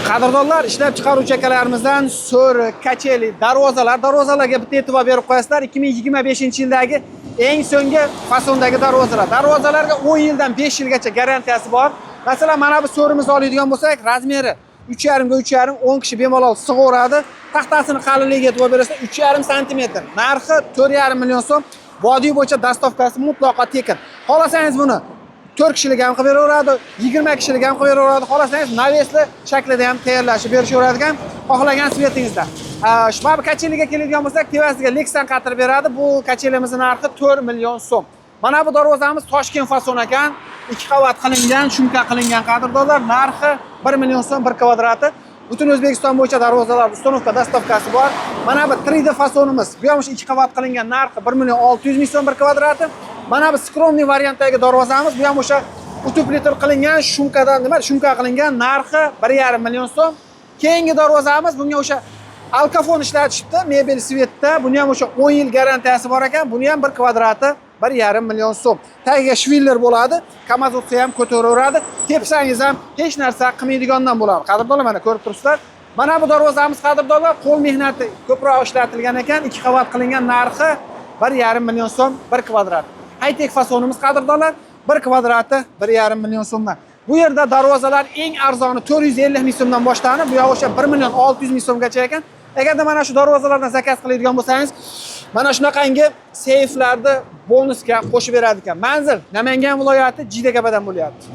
Qadrdonlar, ishlab chiqaruvchi akalarimizdan so'ri, kacheli, darvozalarga bitta e'tibor berib qo'yasizlar. 2025-yildagi eng so'nggi fasondagi darvozalar. Darvozalarga 10 yildan 5 yilgacha garantiyasi bor. Masalan, mana bu so'rimizni oladigan bo'lsak, razmeri 3,5 ga 3,5 10 kishi bemalol sig'averadi. Taxtasini qalinligiga e'tibor berasizlar, 3,5 sm. Narxi 4,5 million so'm. Vodiy bo'yicha dastovkasi mutlaqo tekin. Xolasangiz buni 4 kishilik ham qilib beraveradi, 20 kishilik ham qilib beraveradi. Xolasangiz navesli shaklida ham tayyorlashib berishaveradigan, xohlagan svetingizda. Shmab kacheliga keladigan bo'lsak, tevasiga Lexan qatirib beradi. Bu kachelimizning narxi 4 million so'm. Mana bu darvozamiz Toshkent fason ekan, 2 qavat qilingan, shumka qilingan qadrdonlar, narxi 1 million so'm 1 kvadrati. Butun O'zbekiston bo'yicha darvozalar ustonovka dastavkasi bor. Mana bu 3D fasonimiz, bu ham 2 qavat qilingan, narxi 1 million 600 ming so'm 1 kvadrati. Mana bu skromniy variantdagi darvozamiz, bu ham o'sha utupleter qilingan, shumka qilingan, narxi 1,5 million so'm. Keyingi darvozamiz, bunga o'sha alkafon ishlatishibdi, mebel svetda. Buni ham o'sha 10 yil garantiyasi bor ekan. Buni ham 1 kvadrati 1,5 million so'm. Tagiga shviller bo'ladi, kamaz o'tsa ham ko'taraveradi. Tepsangiz ham hech narsa qilmaydigandan bo'ladi. Qadrdonlar, mana ko'rib turibsizlar. Mana bu darvozamiz qadrdonlar qo'l mehnati ko'proq ishlatilgan ekan, 2 qavat qilingan, narxi 1,5 million so'm 1 kvadrat. High-tech fasonimiz qadrdonlar, 1 kvadrati 1,5 million so'mdan. Bu yerda darvozalar eng arzoni 450 ming so'mdan boshlanib, bu yoq o'sha 1 million 600 ming so'mgacha ekan. Agarda mana shu darvozalardan zakaz qiladigan bo'lsangiz, mana shunaqangi seyflarni bonusga qo'shib beradi ekan. Manzil Namangan viloyati Jidagabadan bo'lyapti.